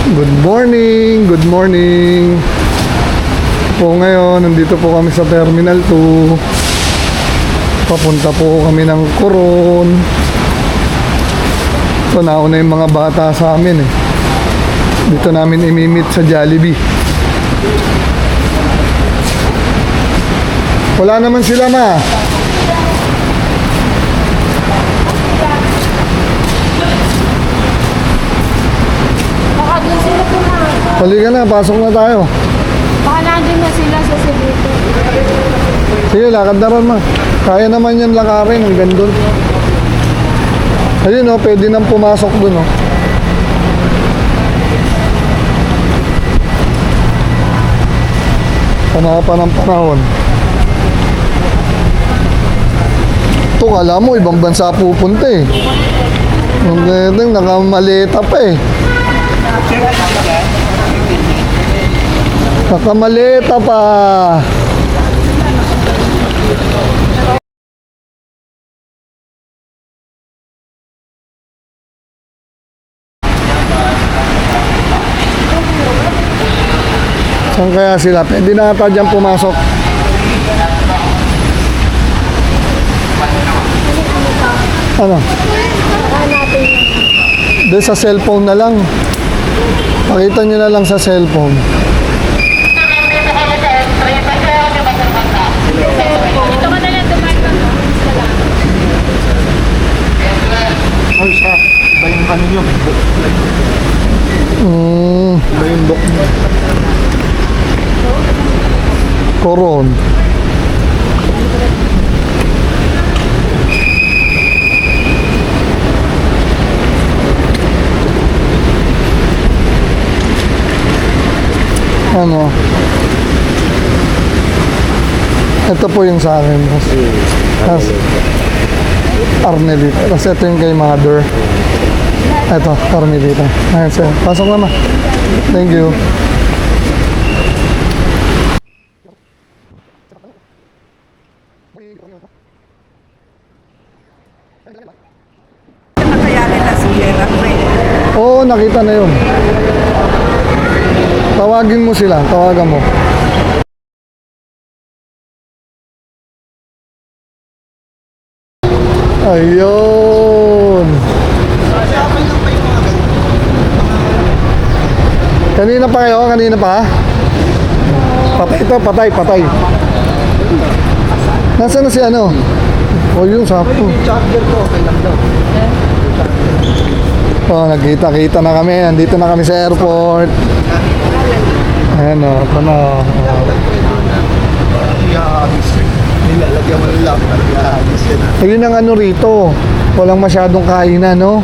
Good morning, good morning. Po ngayon, nandito po kami sa Terminal 2. Papunta po kami ng Coron. So nauna yung mga bata sa amin eh. Dito namin imimit sa Jollibee. Wala naman sila, ma. Baka doon sila pumasok. Halika na, pasok na tayo. Baka nandun na sila sa Cebuto. Sige, lakad na ron, ma. Kaya naman yan lakarin hanggang doon. Ayun o, pwede nang pumasok doon o. Panaka pa ng panahon. Ito, kala mo, ibang bansa pupunta eh. Ang gandang nakamaleta pa eh. Nakamaleta pa. Saan kaya sila? Pwede na ata dyan pumasok. Ano? Doon sa cellphone na lang. Pakita nyo na lang sa cellphone. Dito ka na lang dumarka. Ay, siya. Iba yung ano yun. Iba yung book mo. Coron. Ano? Ito po yung sa akin. Tapos, Arnelita. Tapos ito yung kay mother. Ito, Arnelita. Ayan sir. Pasok naman. Thank you. Nakayanin na si Yera. Oo, nakita na yun. Tawagin mo sila. Tawagan mo. Ayun. Kanina pa kayo? Kanina pa? Patay ito, patay, patay. Nasaan na si ano? O yun, sakto. Charger ko, okay lang daw. Oh, nagkita-kita na kami. Andito na kami sa airport. Ayan o, ito na. Iyaagis. Nilalagyan mo ng laptop. Iyaagis yun. Ayun ang ano rito. Walang masyadong kainan, no?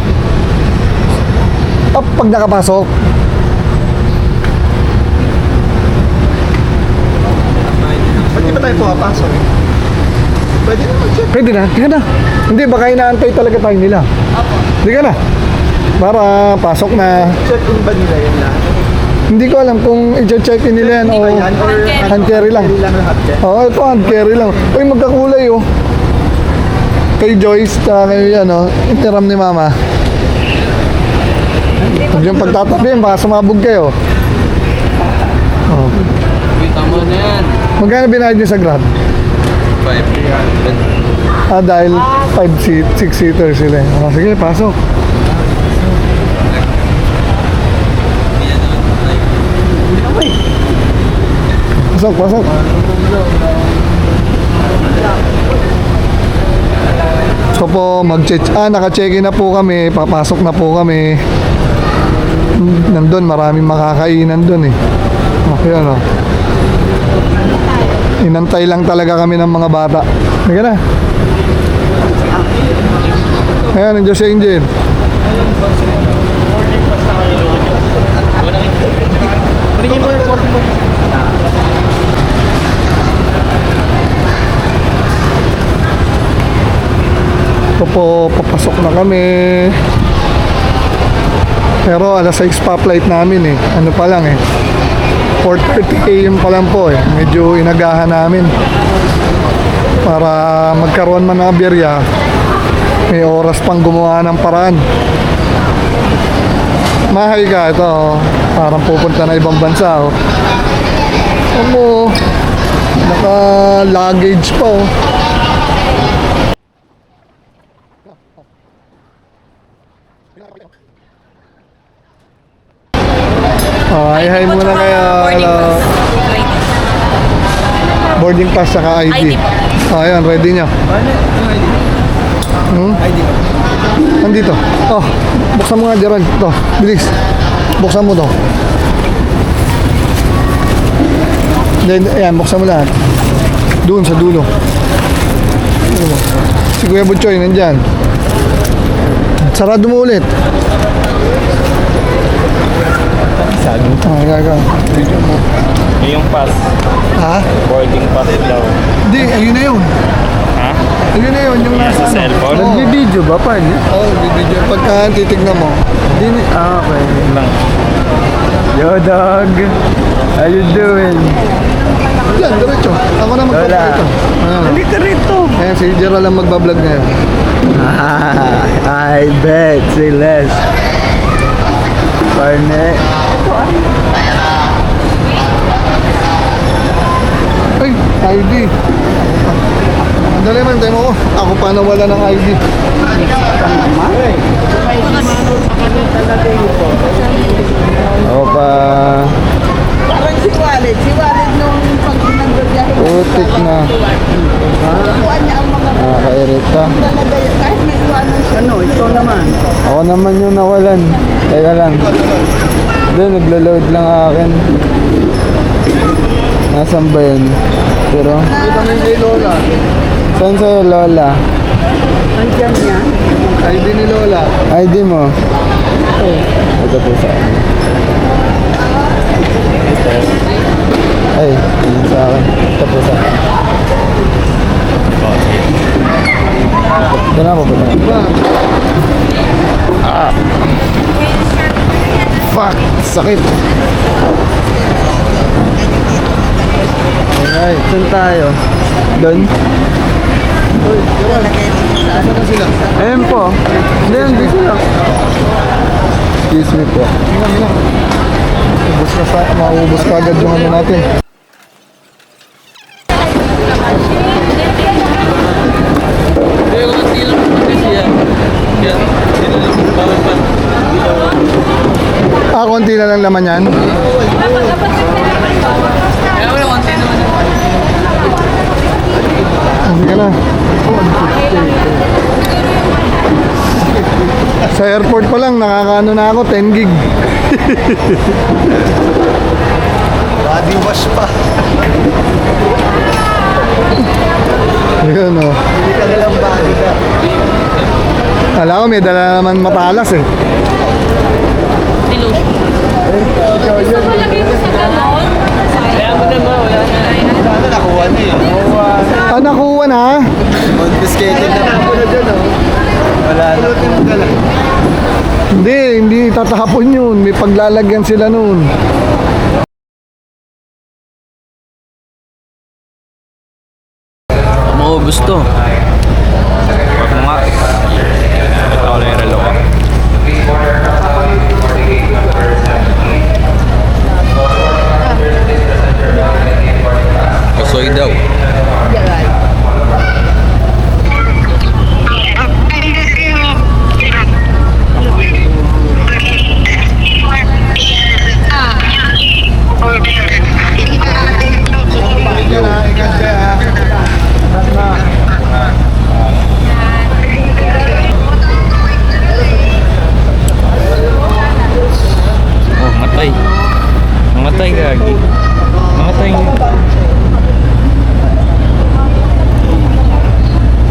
Pag nakapasok. Ba't di ba tayo pumapasok? Pwede naman check. Pwede na, di ka na. Hindi, baka inaantay talaga tayo nila. Di ka na. Para pasok na. Check in ba nila yun lahat? Hindi ko alam kung i-check in nila yan o Ayan, or hand carry lang. Carry lang lahat yan. Oo, ito hand carry lang. Uy, magkakulay oh. Kay Joyce, kay ano, itiram ni Mama. Huwag yung pagtatabi, baka sumabog kayo. Oh. Kita mo na yan. Magkano binayad niyo sa Grab? 500. Dahil 6-seater sila. Sige, pasok. Pasok, pasok. So po, naka-check-in na po kami, papasok na po kami. Nandun, maraming makakainan dun eh. Okay, ano? Inantay lang talaga kami ng mga bata. Sige na. Ayan, nandiyo si Angel. Ito po, papasok na kami. Pero alas 6 pa flight namin eh. Ano pa lang eh. 4:30 AM pa lang po eh. Medyo inagahan namin. Para magkaroon man ng aberya, may oras pang gumawa ng paraan. Mahay ka, ito oh. Parang pupunta na ibang bansa oh. Ano, naka-luggage pa oh. Oh, hi muna kaya boarding pass saka ID. Oh, ayan, ready nyo. ID ba? Nandito. Oh, buksan mo nga, Gerald. Ito, bilis. Buksan mo to. Then, ayan, buksan mo lahat. Doon sa dulo. Si Kuya Butchoy, nandyan. Sarado mo ulit. Ah, gaga. Yung pass. Ha? Boarding pass daw. Hindi, ayun na yun. Ha? Ayun na yun, yung nasa Sa cellphone? Nagbibideo ba pa niya? Oo, nagbibideo. Pagka titignan mo. Okay. Lang. Yo, dog. How you doing? Yan, diretso. Ako na magpapalit. Ayan. Halika rito. Ayan, si Gerald ang magbablog ngayon. I bet. Say less. Parne. Ay, ID. Dali man, tayo mo ko. Ako pa nawala ng ID. Ako pa. Parang si Walid nung pag nagbibiyahe. Putik na. Kuha niya ang mga Nakakairita. talaga yun. Kahit may iwanan siya. Ano, ikaw naman. Ako naman yung nawalan. Teka lang. Doon, naglo-load lang akin. Nasaan ba yun? Pero, Ito na yung kay Lola. saan sa'yo, Lola? Nandiyan niya. ID ni Lola. ID mo? Ito po sa akin. Ay, yun sa akin. Ito po sa akin. Ito na po ba? Diba? Fuck! Sakit! Alright, saan tayo? Doon? Uy, Gerald. Saan na sila? Ayun po. Hindi, hindi sila. Excuse me po. Tingnan mo. Maubos ka agad yung ano natin. Ah, konti na lang laman yan. Hindi ka na. Sa airport pa lang, nakakaano na ako, 10 gig. Body wash pa. Yun o. Hindi ka nilang body ka. Alam ko, may dala naman matalas eh. Malagay mo sa galon. Ano, nakuha niya eh. Ah, nakuha na? Confiscated na. Wala na. Hindi tatahapon yun. May paglalagyan sila nun. Maubos to. Huwag mo nga. Ito ko lang yung relo ko. Kasoy daw. Yan ha, ikas ka ha. Oh, matay. Matay gagi. Matay.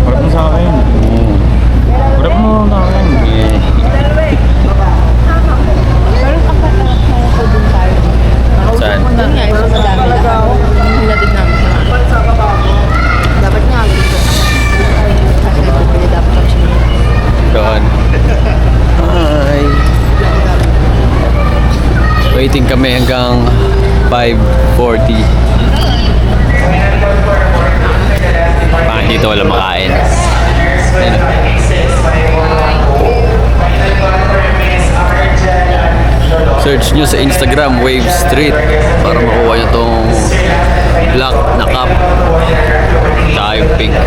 Harap mo sa akin. Harap mo sa akin. Saan? Doon nga, isa madami lang. Hinatid namin. Dapat nga, dito. Kasi pwede dapat ang siya. Doon. Hi. Waiting kami hanggang 5:40. Bakit dito wala makain? Ayun. Search nyo sa Instagram, Wave Street, para makuha nyo tong black na cup. Tsaka yung pink.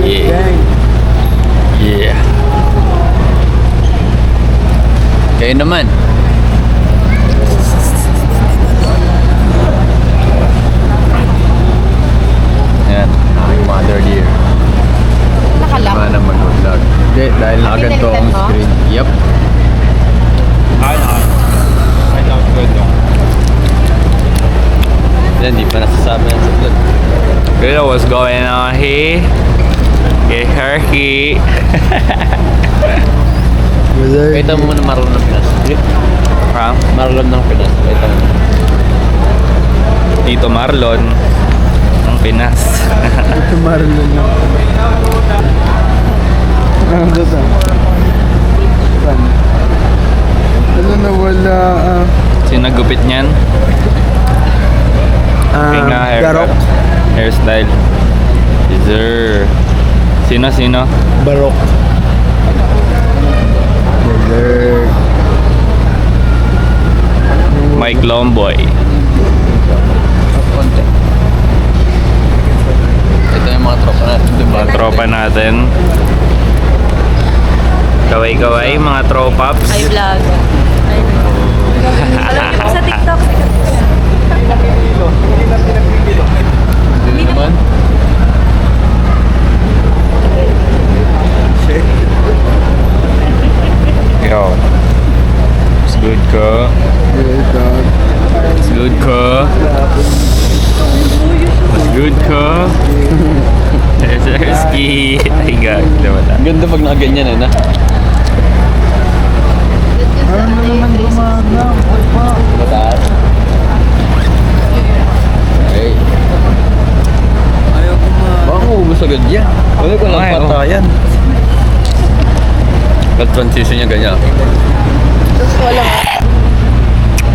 Yeah. Yeah. Kayo naman. Ayan, aking mother dear. Nakalak. Mana mag-vlog. Hindi, dahil nakaganto ang Pinalitan mo? screen. Yep. I love good no. Yan, di pa nasasabi yan sa vlog. Good, what's going on here? Get herky. Kita mo muna Marlon ng Pinas. Ha? Marlon ng Pinas. Kita mo. Tito Marlon ng Pinas. Ito Marlon na. Ano to? Saan? Ano na wala? Sinagupit niyan. Pinga haircut. Garok. Hairstyle. Deezer. Sino? Barok. Dessert. Mike Lomboy. Konti. Ito yung mga tropa natin. Diba? Mga tropa natin. Kaway-kaway, mga tropaps. Hi vlog. Alam niyo po sa TikTok. Hindi naman. Yo. It's good ko. It's good ko. It's good ko. There's ski. Ay, gag. Diba ta? Ganda pag nakaganyan eh na. Ano naman gumana? Mataas. Okay. Ayaw kumana. Baka maubos agad yan. Wala ko lang Ay, oh. patayan. Cut transition niya ganyan. Wala.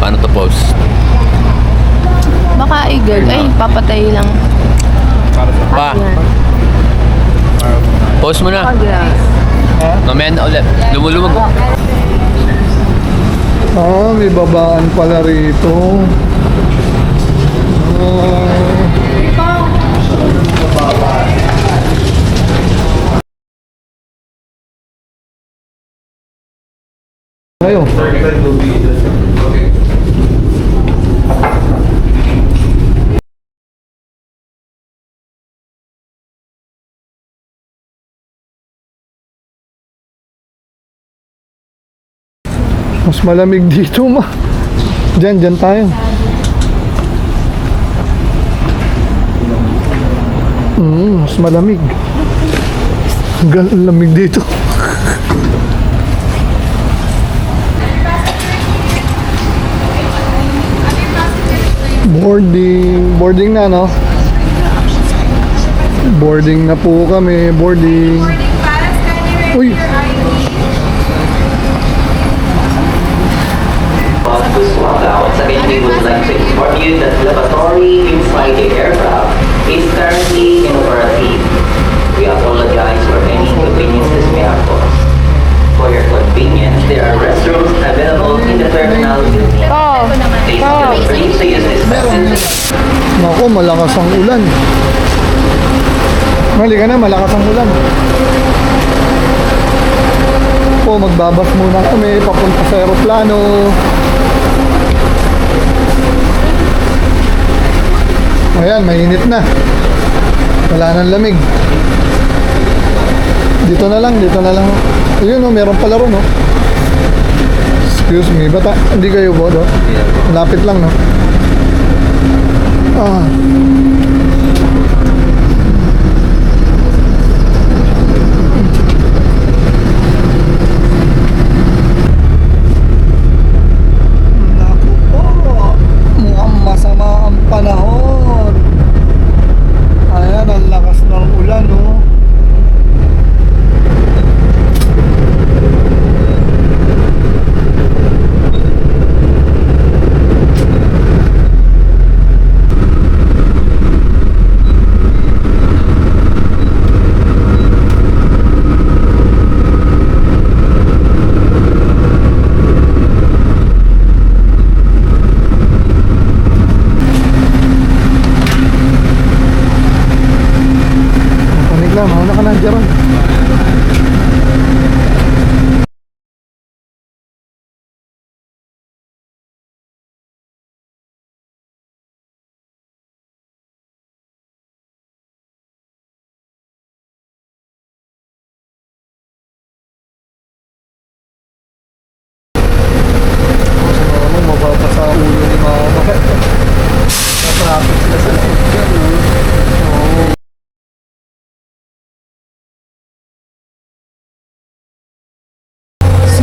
Paano to pause? Baka igag. Ay, papatay lang. Pa, Yan. pause mo na. Pag-gas. Mamaya na ulit. Lumulumag ko. May babaan pala rito. Kayo. Mas malamig dito Diyan tayo. Mas malamig. Lamig dito. Boarding na, no? Boarding na po kami. Boarding. Uy! To swap out, again, we would like to inform you that lavatory inside the aircraft is currently inoperative. We apologize for any inconveniences we have caused. For your convenience, there are restrooms available in the terminal building. Please feel free to use this facility. Naku, malakas ang ulan. Halika na, malakas ang ulan. Magbabas muna kami papunta sa aeroplano. Ayan, mainit na. Wala nang lamig. Dito na lang. Ayun, oh, meron pala ron, oh. Excuse me, bata, hindi kayo bodo? Lapit lang, no? Naku po, mukhang masama ang panahon. Ayan, ang lakas ng ulan, no?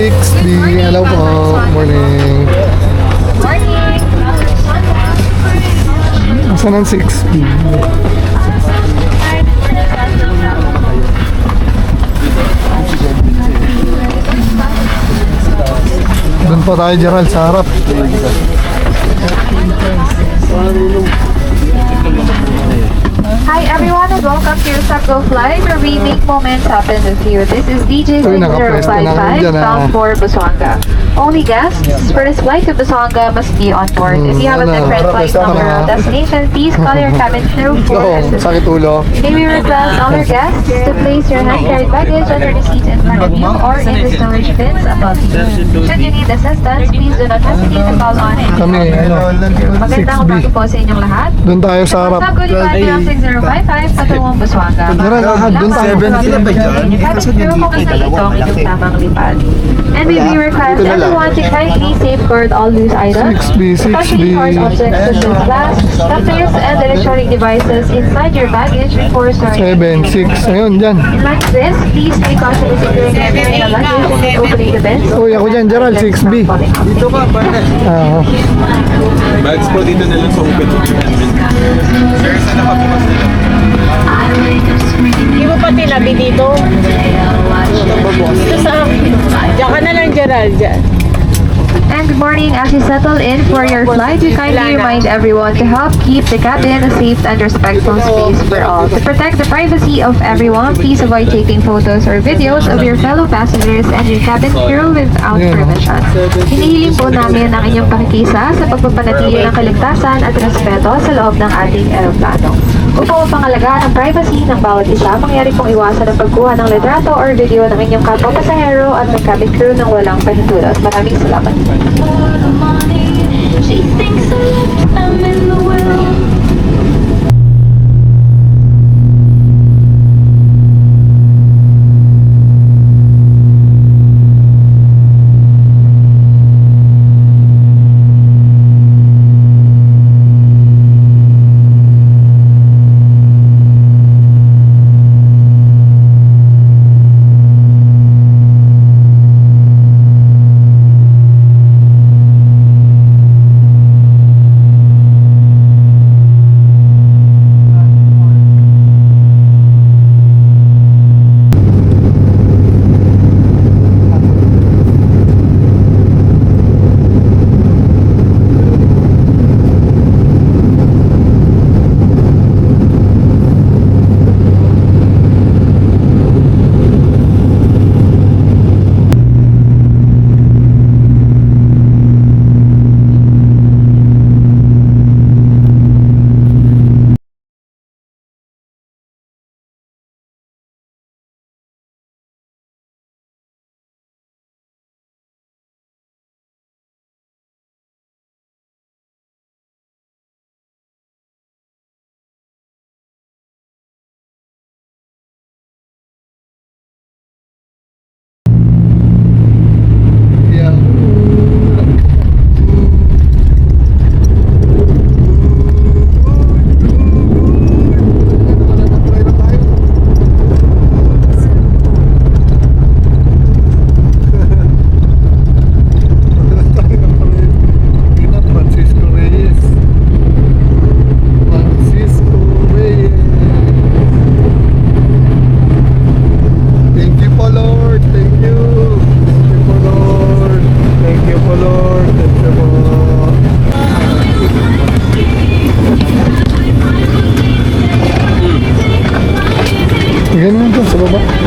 6B. Hello po. Morning. Asan ang 6B? Doon pa tayo, Gerald, sa harap. Hi everyone and welcome to Sakto Flight where we make moments happen with you. This is DJ Uy, naka-press ka na 055 dyan, bound for Busuanga. Only guests for this flight to Busuanga must be on board. If you have a different flight number or destination, please call your cabin crew for assistance. Sakit ulo. May we request all our guests to place your hand-carried baggage under the seat in front of you or in the storage bins above you. Should you need assistance, please do not hesitate to call on any Kami, Magandang 6B. umaga po sa inyong lahat. Doon tayo sa harap. Sa Gulipad ng 6055 patungong Busuanga. Gerald, doon tayo. 70 na ba dyan? Kung kasi ito ang inyong tamang lipad. And we request everyone to kindly safeguard all loose items, 6B, 6B. especially hard objects such as glass, cutters, and electronic devices inside your baggage before storing. 7, 6. Ayun, dyan. In like this, please be cautious in securing and carrying the luggage and opening the bins. Uy, ako dyan, Gerald, 6B. Dito ka, pare. Ah, Bags po dito na lang sa open. Sir, saan nakabukas nila? Hindi mo pati labi dito. Dito sa akin. Diyan ka na lang, Gerald. Diyan. And good morning. As you settle in for your flight, we kindly remind everyone to help keep the cabin a safe and respectful space for all. To protect the privacy of everyone, please avoid taking photos or videos of your fellow passengers and your cabin crew without permission. Hinihiling po namin ang inyong pakikisa sa pagpapanatili ng kaligtasan at respeto sa loob ng ating eroplano. Upang pangalagaan ang privacy ng bawat isa, mangyari pong iwasan ang pagkuha ng litrato or video ng inyong kapwa pasahero at ng cabin crew ng walang pahintulot. Maraming salamat. She thinks I left them in the world.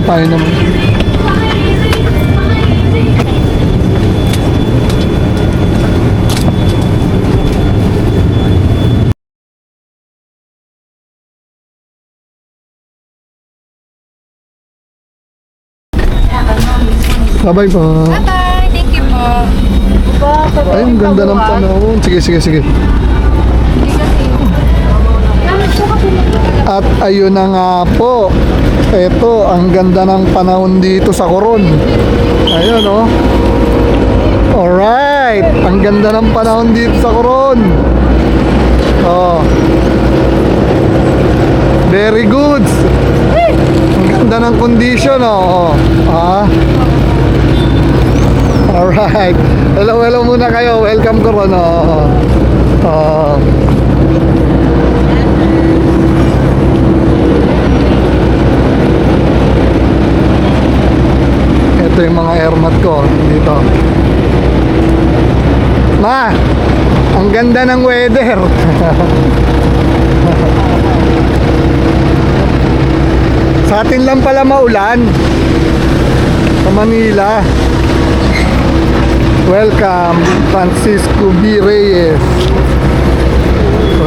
tayo naman. Bye-bye po. Bye-bye. Thank you po. Ay, ang ganda ng panahon. Sige, sige, sige. At ayun na nga po. Ito, ang ganda ng panahon dito sa Coron. Ayun, oh. Alright. Ang ganda ng panahon dito sa Coron. Oh. Very good. Ang ganda ng condition, oh. Ah. Alright. Hello muna kayo. Welcome ko ron. Ito yung mga airmat ko dito. Ma, ang ganda ng weather. Sa atin lang pala maulan. Sa Manila. Welcome, Francisco B. Reyes.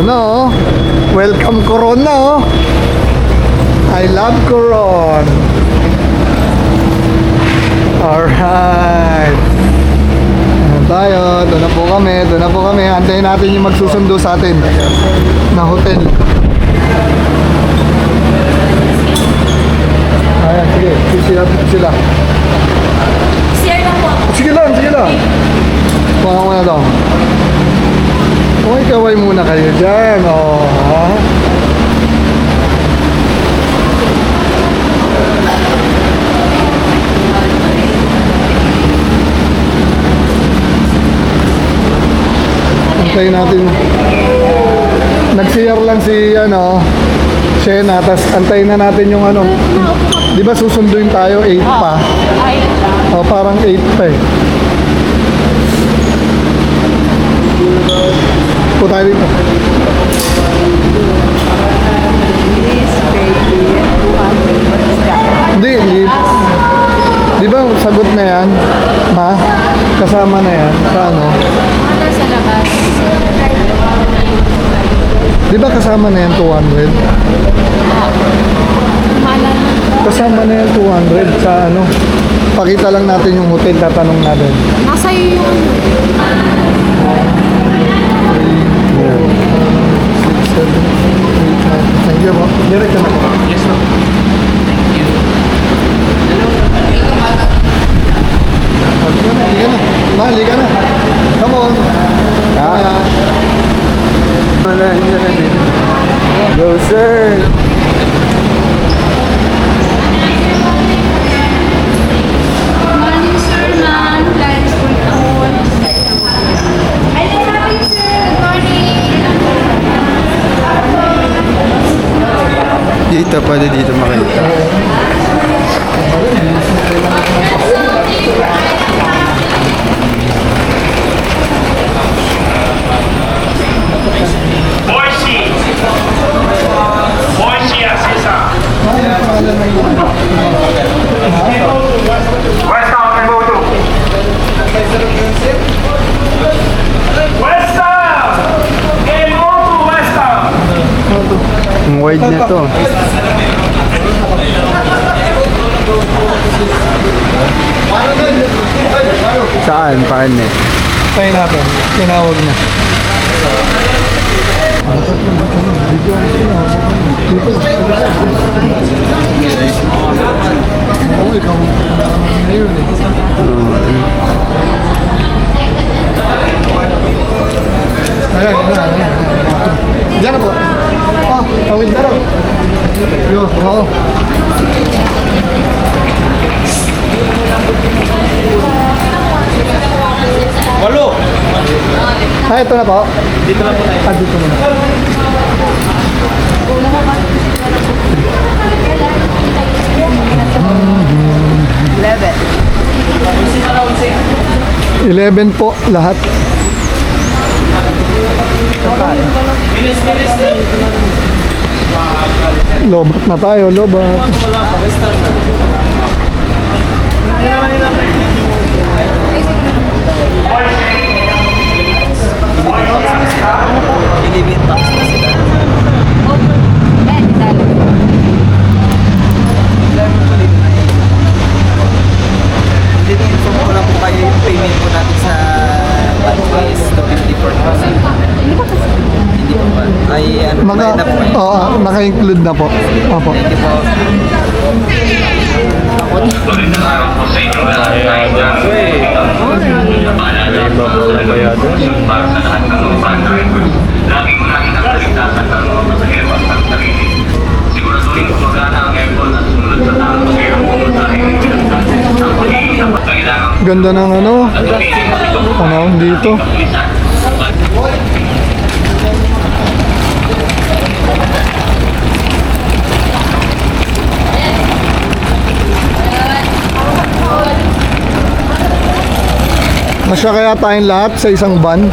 Ano? Welcome Corona. I love Coron. Alright. Ayan tayo. Doon na po kami. Antayin natin yung magsusundo sa atin na hotel. Ayan, sige. Sila. Sige lang. Kuha ko na daw. Kaway muna kayo dyan. Ha? Antayin natin. Nag-share lang si Shena, tas antayin na natin yung di ba susunduin tayo 8 pa? O parang 8 pa eh. Po tayo dito. Hindi. Di ba sagot na yan? Ma? Kasama na yan? Sa ano? Sa labas. Di ba kasama na yan 200? Kasama na yan 200 sa ano? Pakita lang natin yung hotel, tatanong natin. Nasa iyo yung... 6, 7, 8, 9. Thank you po. Direct ka na po. Yes, sir. Thank you. Halika na. Come on. Go, sir. Morning, sir, ma'am. Gladys po ito. Ay, morning, sir. Good morning. Dito, pwede dito makita. Ang wide na to. Saan? Paan eh? Tayo natin. Tinawag na. Ayan. Diyan na po. Tawid na lang. Yo, oo. Walo! Ito na po. Dito na po tayo. Dito na. Level. 11 po lahat. Lobat na tayo, lobat. Inform ko lang po kayo yung payment po natin sa Advice to 54,000. Hindi po ba? Ay, ano po na po eh. Oo, naka-include na po. Opo. Thank you po. Magandang araw po sa inyo lahat. Para sa lahat ng mga drivers, lagi mo natin ang kaligtasan ng mga pasahero at sarili. Siguraduhin kung magana ang aircon at sumunod sa tamang pag-aircon dahil pinagsasabi ang pag-iisang Ganda ng ano. Panahon dito. Masya kaya tayong lahat sa isang van.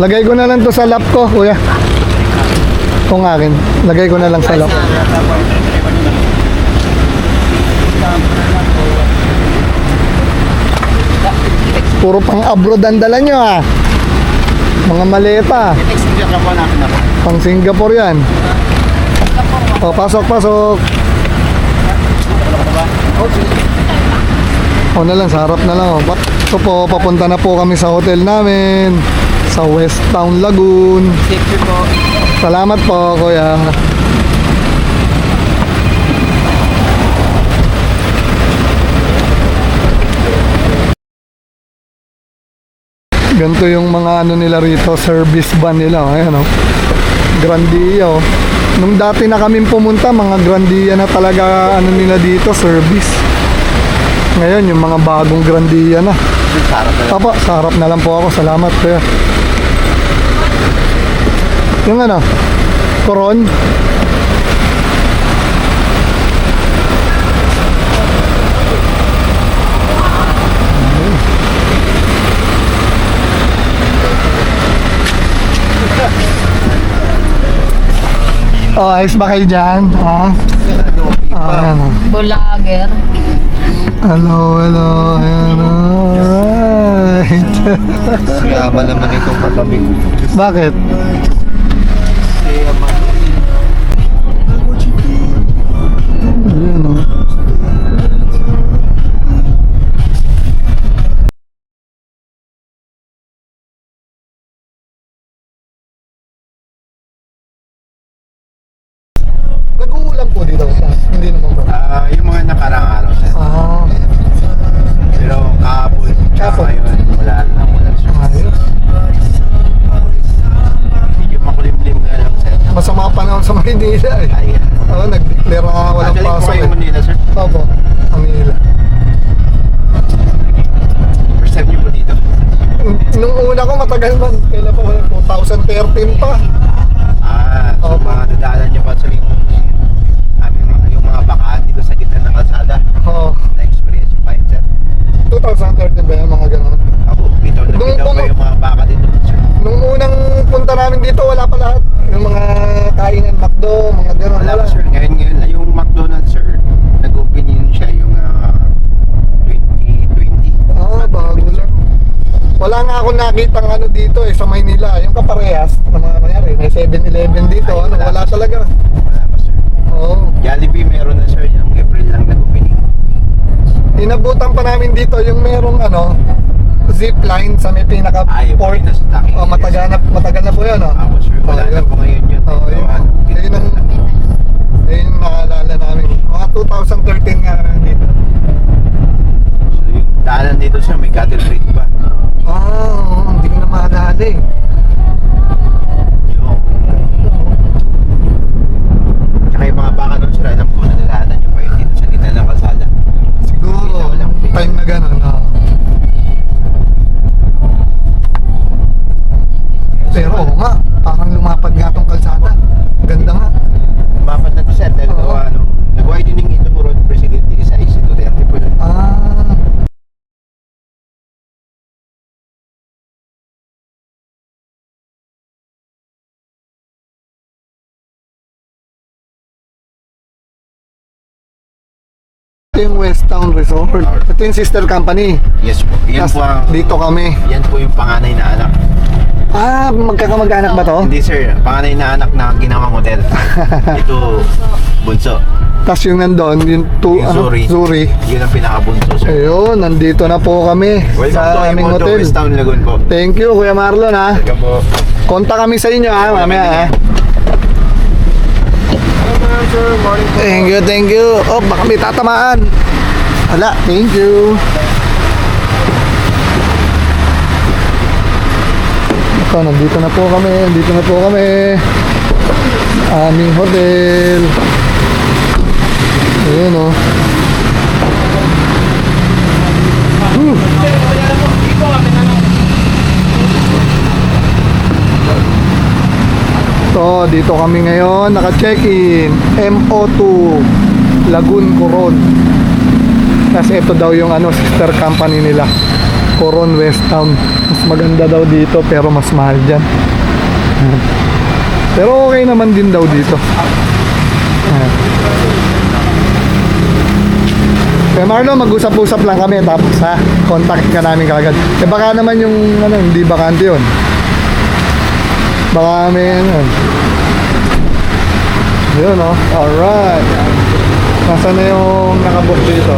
Lagay ko na lang to sa lap ko, kuya. Kung akin, lagay ko na lang sa lap. Puro pang abroad ang dala nyo ah. Mga maleta. Pang Singapore yan. O, pasok, pasok. O na lang, sa harap na lang. O. Ito po, papunta na po kami sa hotel namin. Sa West Town Lagoon. Salamat po, kuya. Ganito yung mga ano nila rito, service van nila. Ayan o. Grandia o. Nung dati na kaming pumunta, mga Grandia na talaga ano nila dito, service. Ngayon, yung mga bagong Grandia na. Papa, sa harap na lang po ako. Salamat, kuya. Yung ano, Coron. Oh, ayos ba kayo dyan? Ha? Ayan o. Vlogger. Hello, hello. Ayan o. Alright. Yaman naman itong malamig. Bakit? Ayan o. Nag-uulan po dito. Hindi naman ba? Yung mga nakarang araw, sir. Ah, Pero kahapon, Kahapon? ngayon, wala na, sir. ayos. Medyo makulimlim nga lang, sir. Masama panahon sa Maynila eh. Ayan. Oo, nag-declare na walang Magaling po pasok kayo eh. Manila, sir. Opo, Manila. First time niyo po dito? Nung una ko matagal man, kailan pa wala, 2013 pa. So Opo. mga dadaanan niyo pa sa yung mga bakaan dito sa gitna ng kalsada. Oo, Na-experience yung fine, sir. 2013 ba yan, mga ganun? Ako, dito nakita ko yung mga baka dito, sir. Nung unang punta namin dito, wala pa lahat. Yung mga kainan, McDo, mga ganun. Wala pa, sir. Ngayon, yung McDonald's, sir, nag-open yun siya yung 2020. Ah, bago lang. Wala nga ako nakitang ano dito eh, sa Maynila. Yung kaparehas, na mga mayari, may 7-Eleven dito. Ay, Ano, wala wala pa, sir. talaga. Wala pa, sir. Oo. Jollibee meron na, sir. Yung April lang nag-opening. Inabutan pa namin dito yung merong ano, zipline sa may Ayaw pinaka-port. na sa taking. Oh, matagal na po yan, oh. Ako, sir. Wala Oh, na yun. po ngayon yun. Oh, yun. Ayun ang naalala namin. Mga 2013 nga rin dito. So, yung daanan dito, sir, may cattle treat pa. Ah, hindi ko na maalala eh. Yung... Tsaka yung mga baka doon, sir, alam ko na nilaanan nyo pa yun dito sa gitna ng kalsada. Siguro, time na gano'n. Oh. Pero oo nga, parang lumapad nga tong kalsada. Ganda nga. Mapat na to, sir, dahil Oo. nag-widening itong road, Presidente Isaias Duterte po yun. Ah, ito yung West Town Resort. Ito yung sister company. Yes po. Yan Tas po ang... dito kami. Yan po yung panganay na anak. Ah, magkakamag-anak ba to? Hindi, sir. Panganay na anak na ginawang hotel. Ito, bunso. Tapos yung nandun, yung Yung Zuri. Zuri. Yun ang pinakabunso, sir. Ayun, nandito na po kami Welcome to sa aming Imoto, hotel. West Town Lagoon po. Thank you, Kuya Marlon ha. Welcome po. Konta kami sa inyo ha, mamaya ha. Thank you, thank you. Oh, baka may tatamaan. Wala, thank you. Ito, nandito na po kami. Aming hotel. Ayan o. So, dito kami ngayon, naka-check-in, MO2, Lagoon, Coron. Kasi ito daw yung sister company nila, Coron West Town. Mas maganda daw dito pero mas mahal dyan. Pero okay naman din daw dito. Kaya Marlo, mag-usap-usap lang kami tapos contact ka namin kagad. Baka naman yung hindi bakante yun. Baka may yun o. Alright. Nasaan na yung nakabook dito?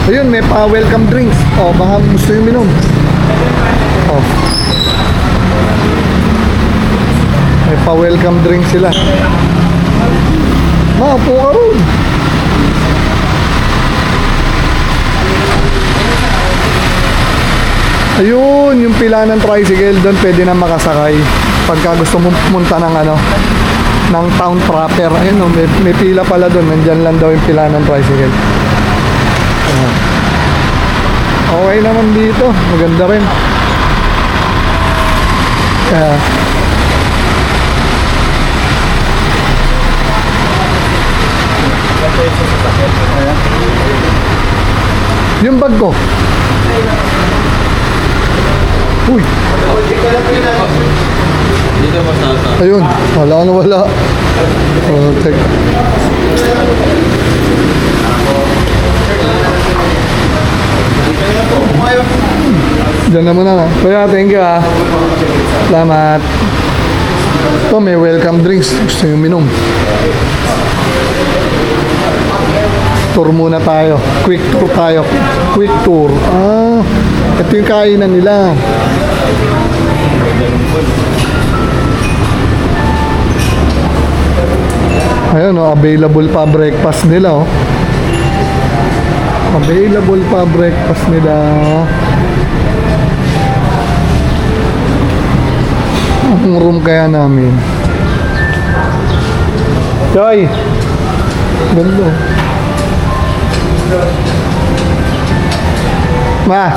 Ayun, may pa-welcome drinks. O, baka gusto yung minom. O. May pa-welcome drinks sila. Maupo ka ron. Ayun, yung pila ng tricycle doon pwede na makasakay pagka gusto mo pumunta ng ng town proper. Ayun, may pila pala doon. Nandyan lang daw yung pila ng tricycle. Okay naman dito. Maganda rin. Yung bag ko. Uy. Dito masasa. Ayun. Wala na wala. Check. Diyan na muna na. Kuya, thank you Salamat. Ito, may welcome drinks. Gusto yung minom. Tour muna tayo. Quick tour tayo. Quick tour. Ito yung kainan nila. Ayun, available pa breakfast nila, Available pa breakfast nila. Ang room kaya namin. Joy! Ganda. Ma!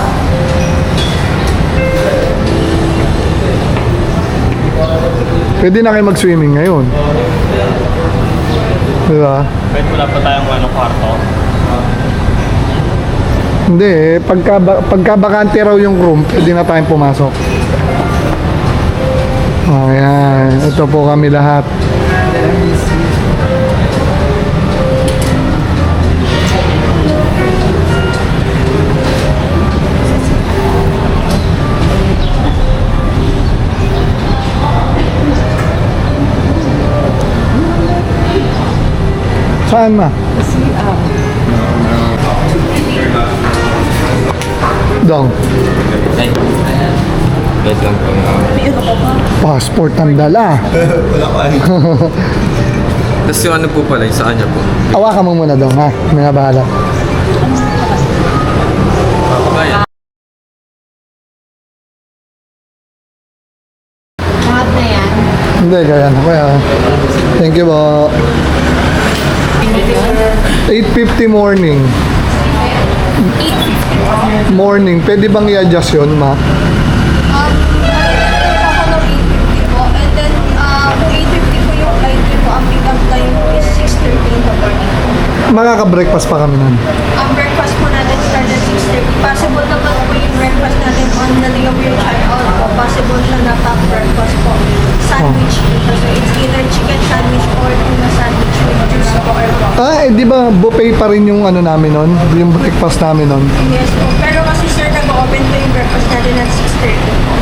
Pwede na kayo mag-swimming ngayon. Diba? Kahit wala pa tayong kwarto. Hindi, pagka bakante raw yung room, pwede na tayong pumasok. Ayan, ito po kami lahat. Saan ma? Dong. Passport ang dala. Wala ko Tapos yung po pala, sa kanya po. Awakan mo muna dong ha. May nabahala. Lahat na yan. Hindi, kaya na. Kaya. Thank you po. 8:50 morning. Morning. Pwede bang i-adjust yun, ma? Ako ng 8:50 po. And then, kung 8:50 po yung flight ko, ang pick-up time is 6:30 in the morning. Makaka-breakfast pa kami nun. Ang breakfast po natin start at 6:30. Possible naman po yung breakfast natin on the day of your check-out po. Possible siya na pack breakfast po. Sandwich dito. So, it's either chicken sandwich or tuna sandwich with juice po or po. Di ba buffet pa rin yung namin nun? Yung breakfast namin nun? Yes po. Pero kasi sir, nag-open po yung breakfast natin at 6:30 po.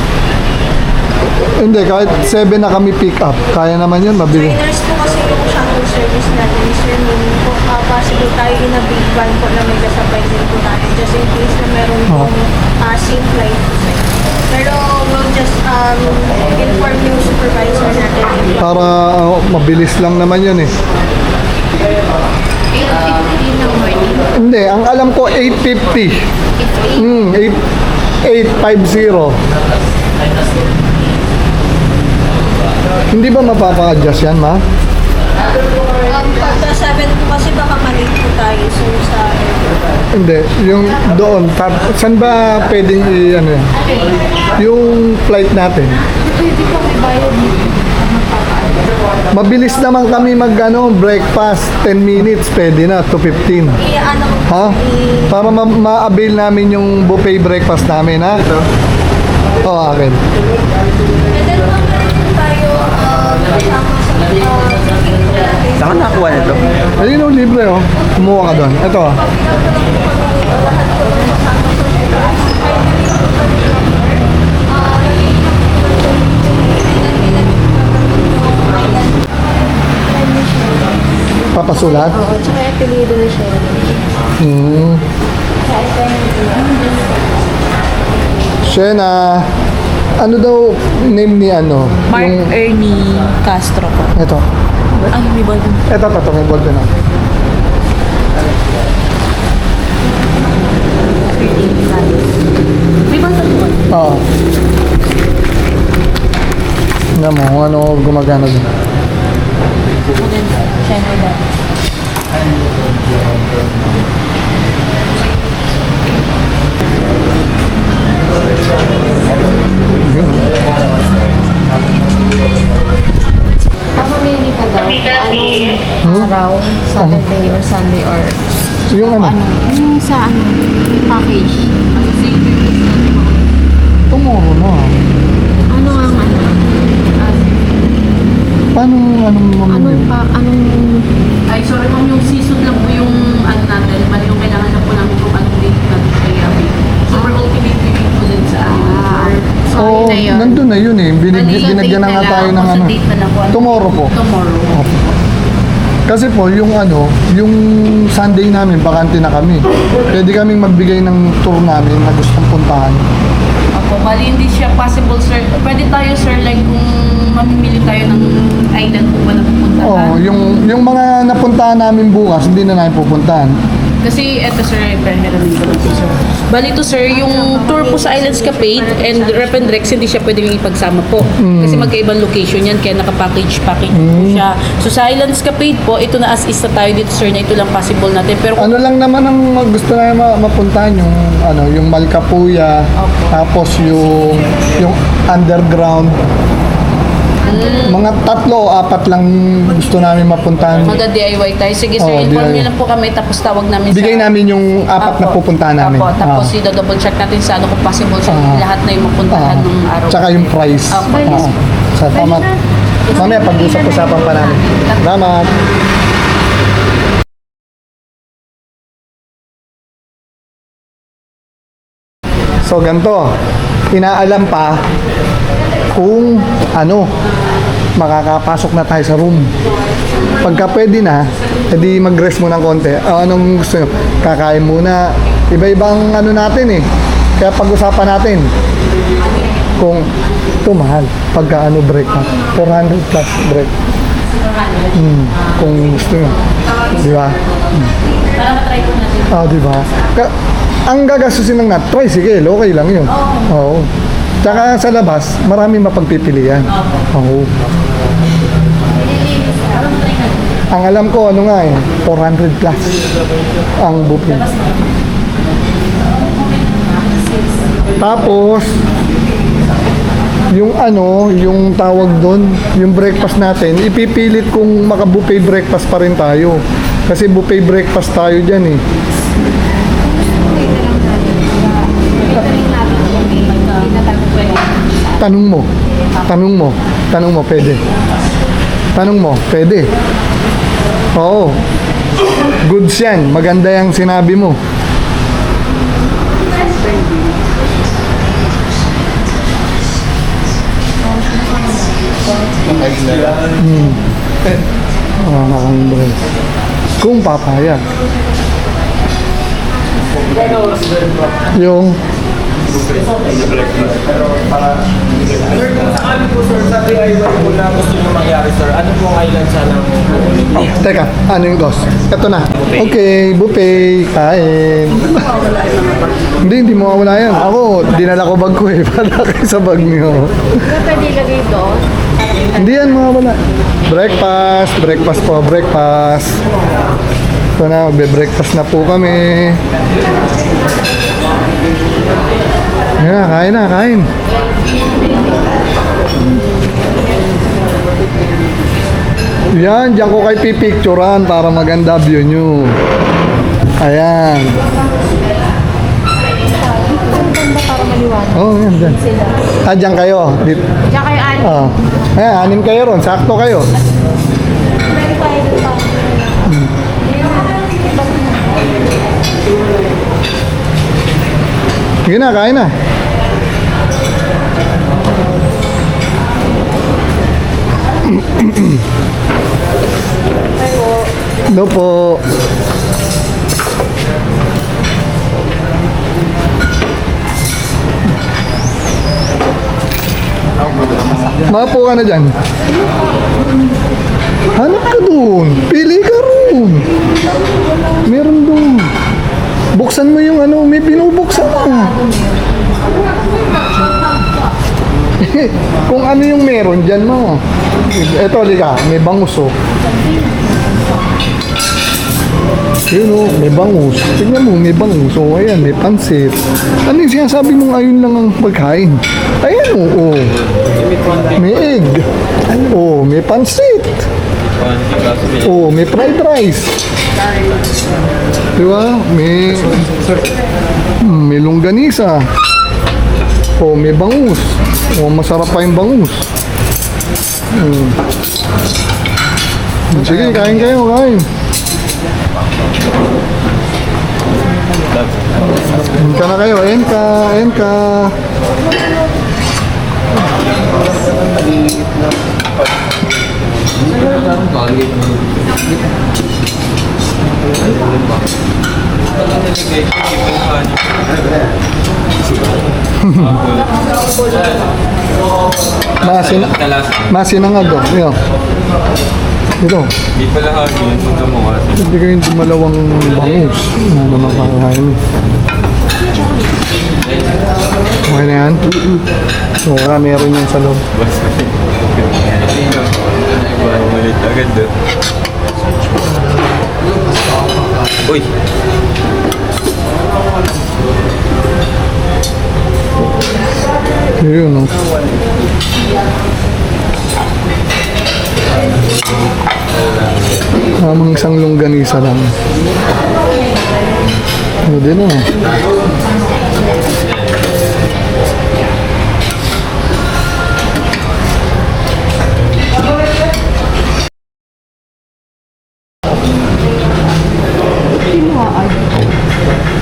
Hindi, kahit 7 na kami pick up. Kaya naman yun, mabili. Trainers po kasi yung shuttle service natin, sir, meaning po, possible tayo in a big van po na may kasabay din po natin just in case na meron pong same flight po, sir. Pero we'll just inform yung supervisor natin. Para mabilis lang naman yun eh. 8:15 ng morning. Hindi, ang alam ko 850. 850. Hindi ba mapapa-adjust yan, ma? Pagka 7 po kasi baka malate po tayo. So sa Hindi, yung doon. Saan ba pwedeng ano yan? Yung flight natin. Mabilis naman kami breakfast. 10 minutes, pwede na, to 15. i-ano Ha? Para ma-avail namin yung buffet breakfast namin, ha? Oo, akin. and then mamaya tayo kasama sa Saan ka nakakuha nito? Ayun o, libre oh. Kumuha ka doon. Ito. Papasulat? Oo, tsaka apelido na siya. Shena, ano daw name ni ano? Mark Ernie Castro po. Ito. Ay, may ball. Ito, may bold na. May ball po. Oo. Tingnan mo, ano gumagana doon. Siya na ba? Mamamili ka daw anong araw, Saturday or Sunday or Yung ano? yung sa package. Tomorrow na. Ano ang Paano, anong Ay, sorry ma'am, yung season lang po yung ano natin. Bali yung kailangan na po namin kung anong date natin kaya. Super ultimate review po din sa Oo, na yun. nandun na yun eh. Binigyan na nga tayo ng ano. date na lang po. Tomorrow po. Tomorrow. Kasi po, yung yung Sunday namin, bakante na kami. Pwede kaming magbigay ng tour namin na gustong puntahan. Opo, bali hindi siya possible, sir. Pwede tayo, sir, like kung mamimili tayo ng island po ba na pupuntahan. Oo, yung mga napuntahan namin bukas, hindi na namin pupuntahan. Kasi eto, sir, meron din po sir. Bali to, sir, yung tour po sa Islands Capade and Rep and Rex, hindi siya pwedeng ipagsama po. Kasi magkaibang location yan, kaya naka-package po siya. So sa Islands Capade po, ito na as is na tayo dito, sir, na ito lang possible natin. Pero Ano lang naman ang gusto na mapuntahan, yung Malcapuya, tapos yung underground. Mga 3 o 4 lang gusto namin mapuntahan. mag-DIY tayo. Sige, sir, Oo, inform DIY. nyo lang po kami, tapos tawag namin Bigay namin yung 4 na pupuntahan namin. Apo, tapos i-double check natin sa ano kung possible sa lahat na yung mapuntahan ng araw. Tsaka yung price. Apo. Sa tama. Mamaya pag-usap-usapan pa namin. Salamat. So ganito, inaalam pa kung makakapasok na tayo sa room. Pagka pwede na, edi mag-rest muna ng konti. Anong gusto nyo? Kakain muna. Iba-ibang natin eh. Kaya pag-usapan natin kung ito mahal. Pagka break na. 400 plus break. Kung gusto nyo. Di ba? Para matry po natin. Di ba? Ang gagastusin ng tricycle, okay lang yun. Oo. Tsaka sa labas, marami mapagpipilian. Oo. Ang alam ko, 400 plus ang booking. Tapos, yung tawag doon, yung breakfast natin, ipipilit kung maka-buffet breakfast pa rin tayo. Kasi buffet breakfast tayo dyan eh. Tanong mo, pwede. Tanong mo, pwede. Oo. Goods yan, maganda yung sinabi mo. Nakakambray. Kung papayag. Yung Sir, kung sakali po sir, sa DIY po na gusto nyo mangyari sir, ano po ang island siya ng Oh, teka, ano yung boss? Ito na. Okay, buffet, kain. Hindi mawawala yan. Ako, dinala ko bag ko eh. Para kayo sa bag niyo. Pwede ilagay doon. Hindi yan mawawala. Breakfast po, breakfast. Ito na, magbe-breakfast na po kami. Yan na, kain. Yan, diyan ko kayo pipicturan para maganda view nyo. Ayan. Para maliwanag. Oh, yan, dyan. Diyan kayo. Dito. Diyan kayo, Ann. Oh. Ayan, 6 kayo ron. Sakto kayo. Sige na, kain na. Hello po. Mapo ka na dyan. Hanap ka dun. Pili ka ron. Meron dun. Buksan mo yung ano, may binubuksan na. Kung ano yung meron dyan mo. Eto, liga, may bangus oh. Yun oh, may bangus. Tingnan mo, may bangus. Oh, ayan, may pansit. Ano yung sinasabi mong ayun lang ang pagkain? Ayan oh, oh. May egg. Oh, may pansit. Oh, may fried rice. Diba? May longganisa. Oh, may bangus. Oh, masarap pa yung bangus. Sige, kain kayo, kain. Enka na kayo, enka. Masinangag oh. Ito. Ito. Di pala hangin, punta mo kasi. Hindi kayo malawang bangus. Ano naman kakain. Okay na yan? So, wala meron yan sa loob. Basta. Malit agad doon. Uy! Yun, no? Tamang isang longganisa lang. Ano din, oh.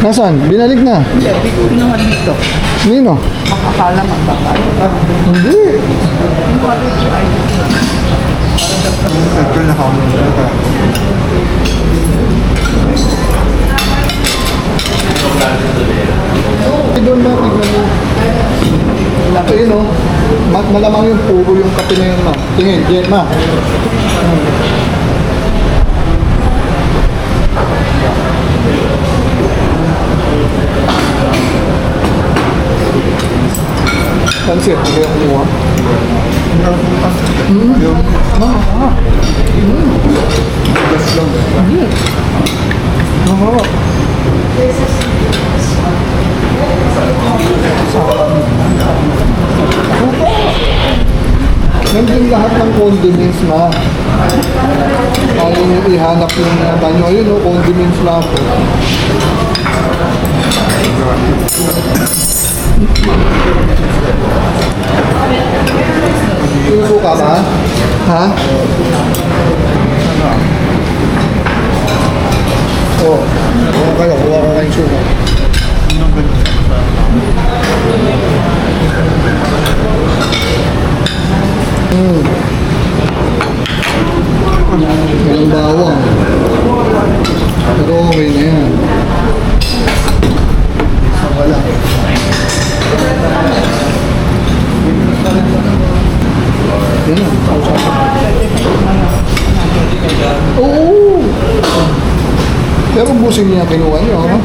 Nasaan? Binalik na? Hindi, pinuha dito. Nino? Makakala magkakala. Hindi. Doon na, tignan mo. Ayun o. Malamang yung puro yung kape na yun, ma. Tingin, Jen, ma. Pansit, hindi ako kumuha. Gas lang. Mahawak. Nandun lahat ng condiments na. Kaya nyo ihanap yung banyo. Ayun o, condiments lahat. Suso ka ba? Ha? Oo. Kuha kayo. Kuha ka kayong suso. Walang bawang. Pero okay na yan. Wala. Oo! Pero busing niya kinuha niyo, ha?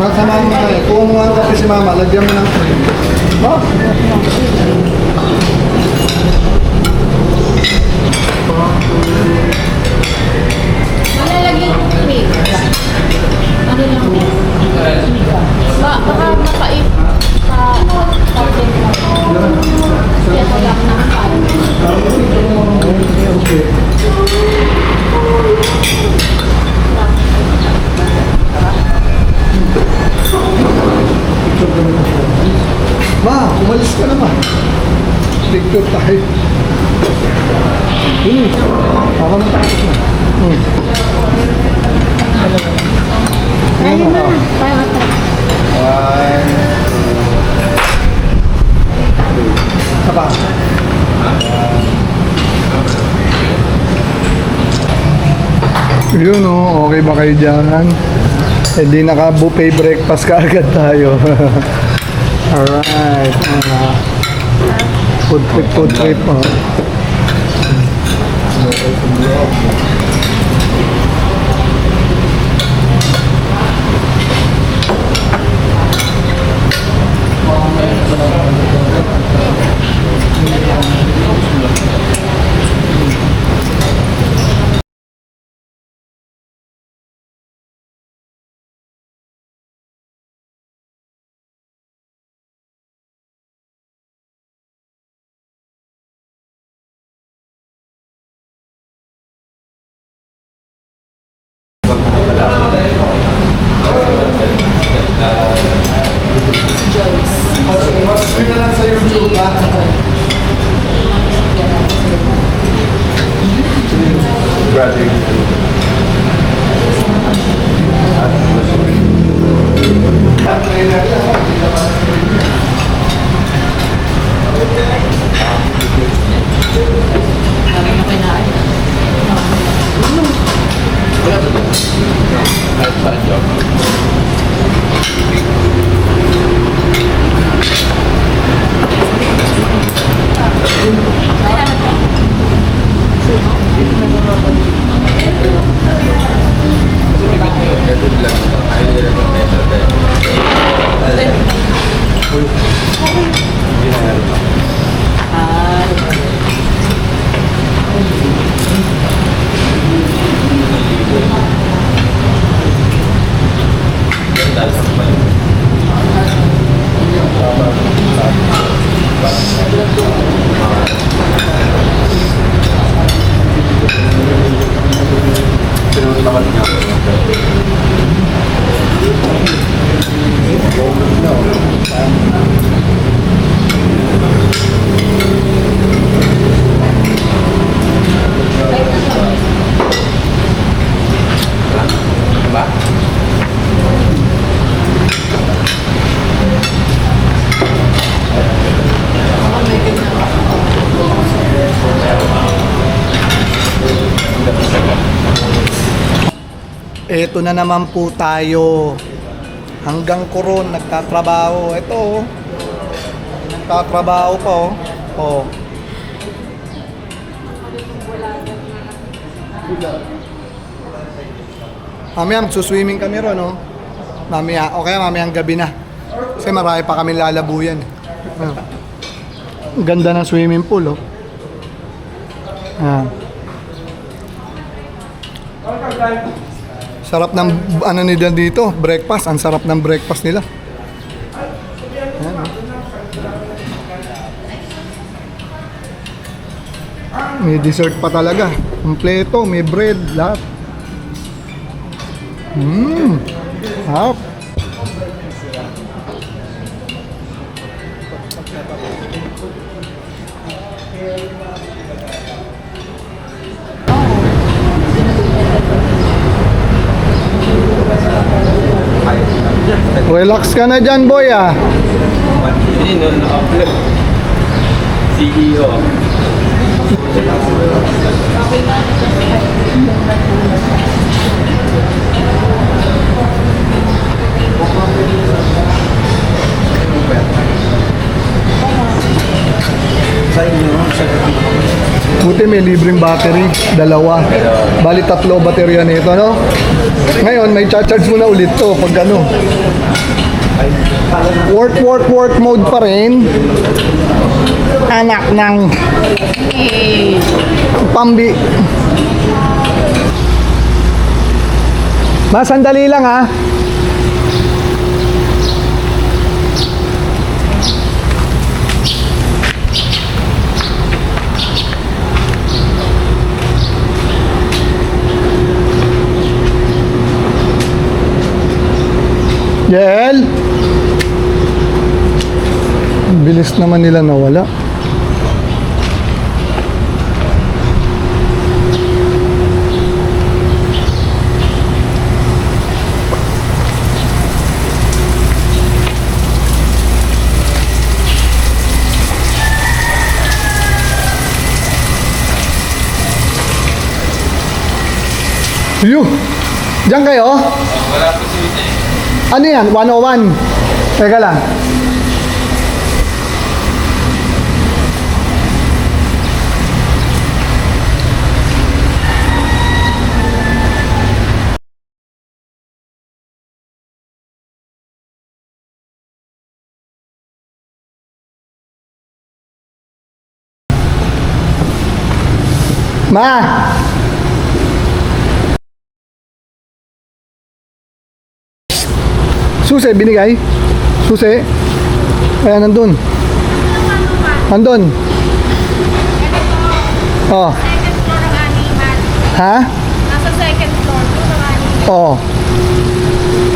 Masama mo na eh. Kung mga kape si mama, lagyan mo ng cream. Ma? Malalagay yung cream. Ano lang? Baka mapait sa content mo. Kaya ko lang ng Ma, umalis ka naman. Picture tayo. Ako na tayo na. Ayun na. Tayo. Saba. Yun o, okay ba kayo dyan? Eh di naka-buffet breakfast ka agad tayo. Alright. Food trip. Oh. Eto na naman po tayo. Hanggang Coron, nagtatrabaho. Ito, oh. Nagtatrabaho pa, oh. Oh. Mamaya, magsuswimming kami ron, no? Mamaya, o kaya mamayang gabi na. Kasi marami pa kami lalabuyan. Ang ganda ng swimming pool, oh. Sarap ng ano nila dito, breakfast. Ang sarap ng breakfast nila. Ayan, oh. May dessert pa talaga. Kompleto, may bread, lahat. Sarap. Relax ka na dyan, boy, ah. Hindi, naka-vlog. CEO. Buti may libreng battery, dalawa. Bali 3 baterya nito, no? Ngayon, may charge mo na ulit to pag ano. Work mode pa rin. Anak ng Pambi. Sandali lang, ha. Yel! Bilis naman nila nawala. Yuh! Diyan kayo? Ano yan? 101? Teka lang. Ma! Susi, binigay? Susi? Ayan, nandun. Nandun. Oh. Ha? Nasa second floor. Oh.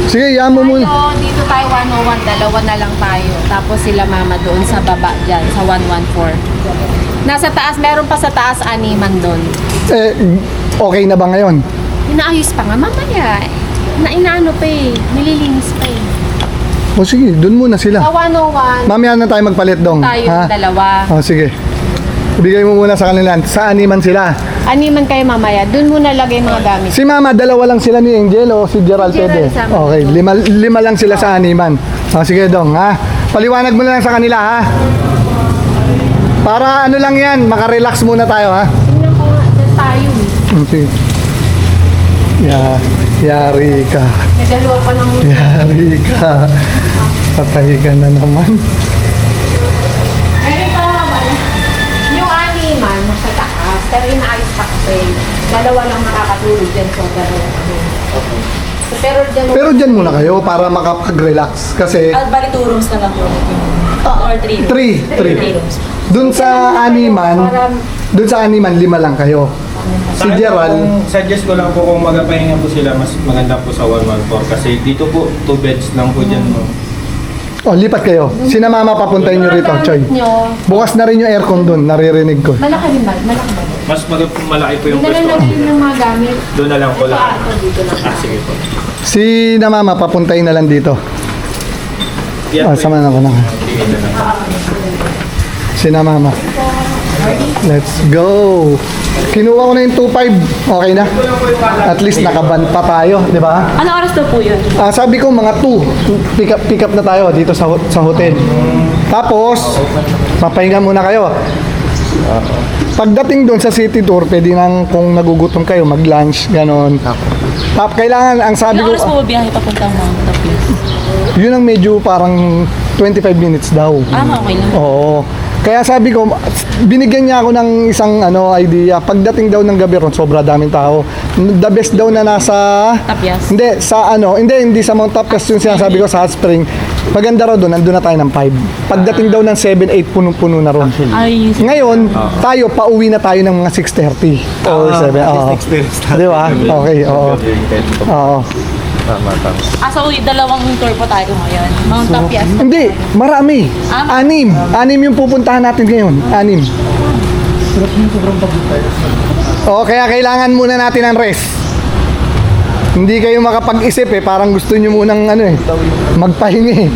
Sige, yan mo muna. Tayo, dito tayo 101, dalawa na lang tayo. Tapos sila mama doon sa baba dyan, sa 114. Nasa taas, meron pa sa taas animan doon. Okay na ba ngayon? Inaayos pa nga, mamaya. Inaano pa eh, nililinis pa eh. O sige, dun muna sila. Sa 101, Mamaya na tayo magpalit dong. tayo Ha? dalawa. O sige. Ibigay mo muna sa kanila. Sa animan sila. Animan kayo mamaya, doon muna lagay mga gamit. Si Mama, dalawa lang sila ni Angel o si Gerald Si Gerald pwede? sama. Okay, lima lang sila sa animan. O sige dong, ha? Paliwanag mo na lang sa kanila, ha? Para ano lang yan, makarelax muna tayo, ha? Tingnan ko nga, dyan tayo eh. Okay. Yari ka. May dalawa pa lang muna. Yari ka. Patay ka na naman. Meron pa naman, yung animan nasa taas, pero inaayos pa kasi. Dalawa lang makakatulog dyan, so dalawa kami. So, Pero dyan muna kayo para makapag-relax. Kasi Bali 2 rooms na lang po. Or 3 rooms. 3 Dun sa animan, 5 lang kayo. Si Gerald, Suggest ko lang po kung magapahinga po sila, mas maganda po sa 114 kasi dito po 2 beds lang po dyan. No? oh, lipat kayo. Sina Mama papuntahin nyo rito, Choy. nyo, Bukas na rin yung aircon dun, naririnig ko. malaki rin ba? Malaki ba? Mas malaki po yung pwesto. Nalalagay ng mga gamit. Doon na lang po lang. Ito, dito na. Sige po. Si na Mama papuntahin na lang dito. Yan po Sama na ko na. Sige na lang. Si na Mama. Let's go. Kinuha ko na yung 2.5. Okay na? At least nakaban pa tayo, di ba? Ano oras daw po yun? Sabi ko mga 2. Pick up na tayo dito sa hotel. Tapos, papahinga muna kayo. Pagdating doon sa city tour, pwede nang kung nagugutom kayo, mag-lunch, ganon. Kailangan, ang sabi Ano ko, oras po biyahe papuntang Mount Tapis? yun ang medyo parang 25 minutes daw. Okay lang. Oo. Kaya sabi ko, binigyan niya ako ng isang idea. Pagdating daw ng gabi ron, sobra daming tao. The best daw na nasa... Tapyas? Hindi, hindi sa Mount Tapyas yung sinasabi ko sa Hot Spring. Maganda raw doon, nandun na tayo ng 5. Pagdating daw ng 7, 8, punong-puno na ron. Ay, Ngayon, tayo, pauwi na tayo ng mga 6:30 or 7. Oo. Di ba? Okay, oo. Oo. so dalawang tour po tayo ngayon. Mount Tapyas. Hindi, marami. 6 yung pupuntahan natin ngayon. 6. Oo, kaya kailangan muna natin ng rest. Hindi kayo makapag-isip eh. Parang gusto nyo munang ano eh. Magpahinga eh.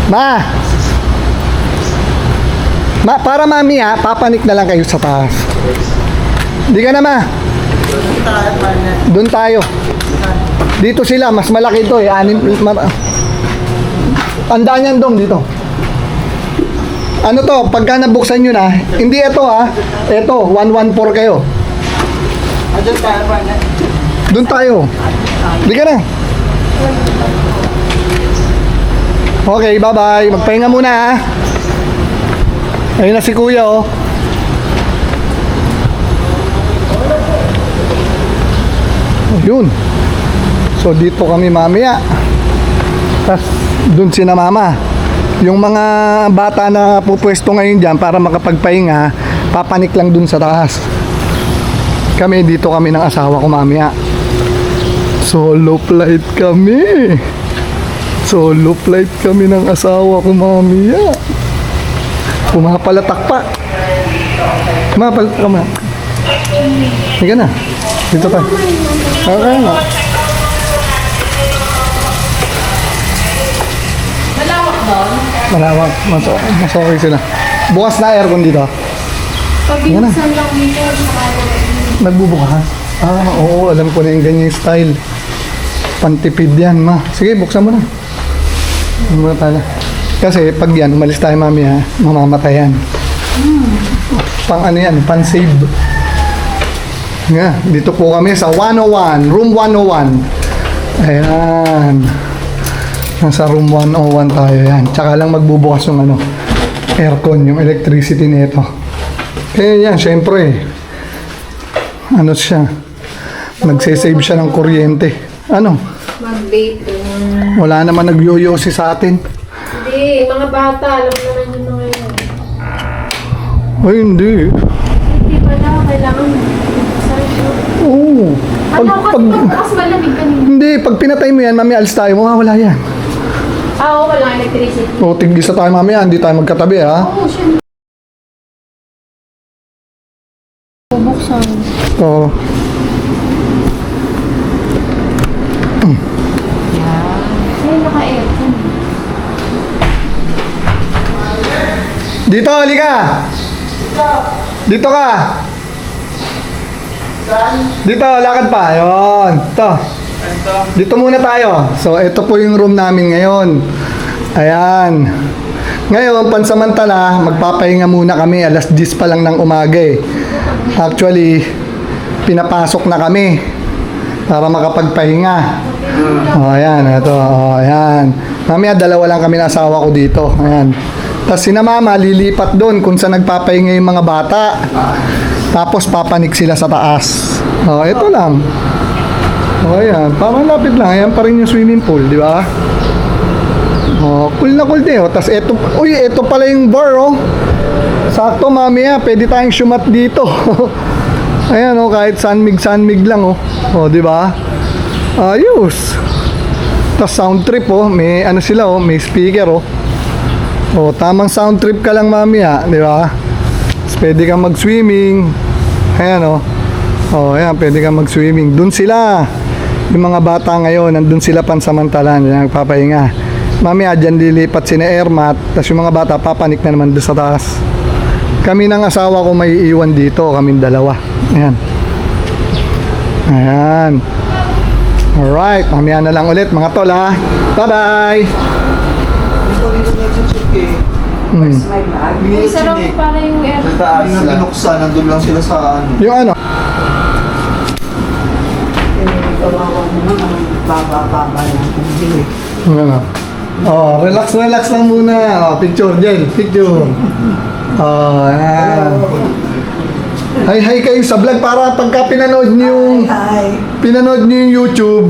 Ma! Para mami ha, papanik na lang kayo sa taas. Hindi ka na ma. Doon tayo. Dito sila, mas malaki ito eh. Tandaan yan dong dito. Ano to, pagka nabuksan nyo na, hindi ito ha. Ito, 114 kayo. Doon tayo. Hindi ka na. Okay, bye-bye. Magpahinga muna ha. Ayun na si kuya oh. Yun. So dito kami mamaya. Tapos dun si na mama. Yung mga bata na pupwesto ngayon dyan para makapagpahinga, papanik lang dun sa taas. Kami dito kami ng asawa ko mamaya. Solo flight kami. Solo flight kami ng asawa ko mamaya. Pumapalatak pa. Pumapalatak ka ma. Higa na. Dito pa. Okay na. Malawak doon. Malawak. Mas okay sila. Bukas na aircon dito. Pabinsan lang dito. Nagbubukas? Oo. Alam ko na yung ganyan style. Pantipid yan, ma. Sige, buksan mo na. Muna pala. Kasi pag yan, umalis tayo mami ha, mamamatayan. Pang ano yan, pan save. Yeah, dito po kami sa 101, room 101. Ayan. Nasa room 101 tayo yan. Tsaka lang magbubukas yung ano, aircon, yung electricity nito. Kaya yan, syempre, ano siya, nagsisave siya ng kuryente. Ano? Mag-vape. Wala naman nagyoyosi sa atin. Hindi, mga bata, alam naman yun na ngayon. Ay, hindi. Hindi ba daw kailangan Oo. mas malamig kanina. Hindi, pag pinatay mo yan, mami, alis tayo, mawawala yan. Oo, walang electricity. O, tigisa tayo mamaya, hindi tayo magkatabi, ha? Oo, siya. Bubuksan. Oo. Ay, naka-aircon. Dito, halika! Dito ka! Dito, lakad pa. Ayun. Ito. Dito muna tayo. So, ito po yung room namin ngayon. Ayan. Ngayon, pansamantala, magpapahinga muna kami. Alas 10 pa lang ng umaga eh. Actually, pinapasok na kami para makapagpahinga. O, ayan. Ito. O, ayan. Mamaya, dalawa lang kami na asawa ko dito. Ayan. Tapos si na mama, lilipat doon kung saan nagpapahinga yung mga bata. Tapos papanik sila sa taas. O, ito lang. O, ayan. Parang lapit lang. Ayan pa rin yung swimming pool, di ba? O, cool na cool din. O, tapos ito, uy, ito pala yung bar, oh. Sakto, mami, pwede tayong shumat dito. Ayan, oh, kahit sanmig lang, oh. O, di ba? Ayos. Tapos sound trip, oh. May, ano sila, oh. May speaker, oh. O, tamang sound trip ka lang, mami, di ba? Tapos pwede kang mag-swimming. Ayan, oh. O, ayan, pwede kang mag-swimming. Doon sila. Yung mga bata ngayon, nandun sila pansamantalan. Nagpapahinga. Mami, dyan lilipat si na Ermat. Tapos yung mga bata, papanik na naman doon sa taas. Kami ng asawa ko may iiwan dito. Kaming dalawa. Ayan. Ayan. Alright. Mamaya na lang ulit, mga tol, ha. Bye-bye. May sarap para yung aircon. Sa taas na binuksan, nandun lang sila sa ano. Yung ano? Ano? Oh, relax lang muna. Oh, picture, Jen. Picture. Oh, ayan. Hi kayo sa vlog para pagka pinanood niyo yung YouTube,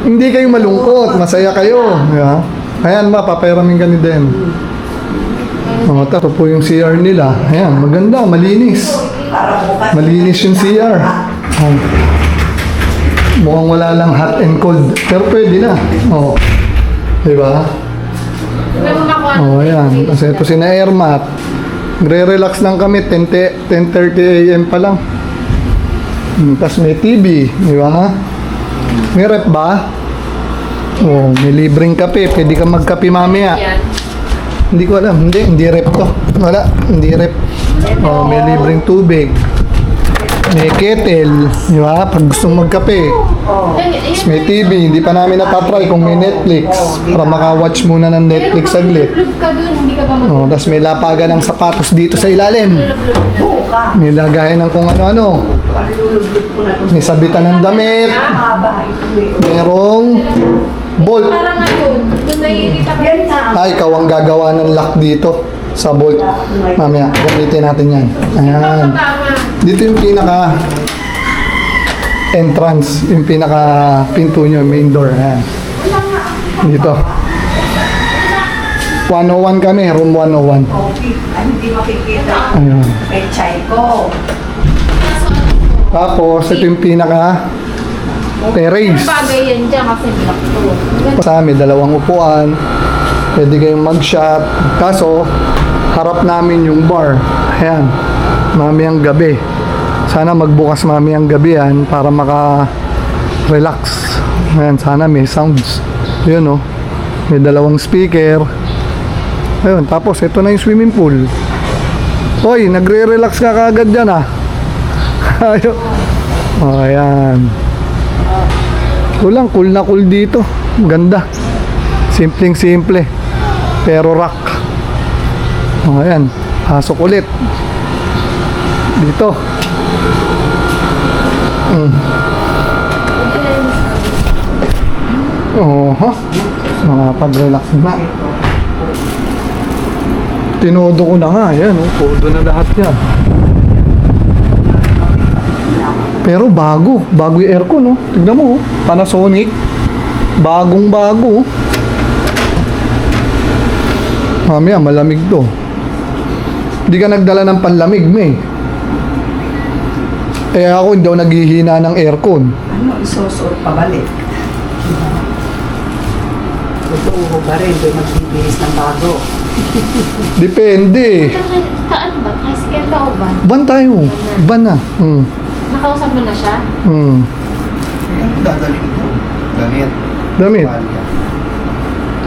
hindi kayo malungkot, masaya kayo. Yeah. Ayan, papayaramin ka ni Dem. Oh, ito po yung CR nila. Ayan, maganda, malinis. Malinis yung CR. Oh. Mukhang wala lang hot and cold. Pero pwede na. Oh. Diba? Oh, ayan. Kasi ito si na Ermat. Gre-relax lang kami. 10:30 AM pa lang. Tapos may TV. Diba? May rep ba? Oh, may libreng kape. Pwede ka magkape mamaya. Hindi ko alam. Hindi rep to. Wala, hindi rep. Oh, may libreng tubig. May kettle. Di ba? Pag gusto mong magkape. Tapos may TV. Hindi pa namin natatry kung may Netflix. Para maka-watch muna ng Netflix saglit. ka dun, hindi ka ba Oh, tapos may lapagan ng sapatos dito sa ilalim. May lagayan ng kung ano-ano. May sabitan ng damit. Merong bolt. Parang ngayon, doon naiirita ka. Ay, ikaw ang gagawa ng lock dito sa bolt. Mamaya, gamitin natin yan. Ayan. Dito yung pinaka entrance, yung pinaka pinto nyo, main door. Ayan. Dito. 101 kami, room 101. Hindi makikita. Ayan. Kay Chay ko. Tapos, ito yung pinaka terrace. Bagay yan dyan kasi black to. Sa amin, dalawang upuan. Pwede kayong mag-shot. Kaso, harap namin yung bar. Ayan. Mamayang gabi. Sana magbukas mamayang gabi yan para maka-relax. Ayan, sana may sounds. Yun, oh. May dalawang speaker. Ayun, tapos ito na yung swimming pool. Hoy, nagre-relax ka kagad dyan, ah. Ayun. Oh, ayan. Cool na cool dito. Ganda. Simpleng-simple. Pero rock. O, ayan. Pasok ulit. Dito. Oho. Makapag-relax na. Tinodo ko na nga. Ayan, todo na lahat yan. Pero bago yung aircon, no? Tignan mo, oh. Panasonic. Bagong bago. Mamaya, malamig to. Hindi ka nagdala ng panlamig, May. Eh ako hindi ako naghihina ng aircon. Ano, isusuot pabalik? Totoo ba rin doon magbibihis ng bago? Depende. Kaan ba? Scan ka o ba? Ban tayo. Ban na. Nakausap mo na siya? Damit.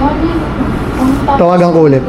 Tawagan Tawagan ko ulit.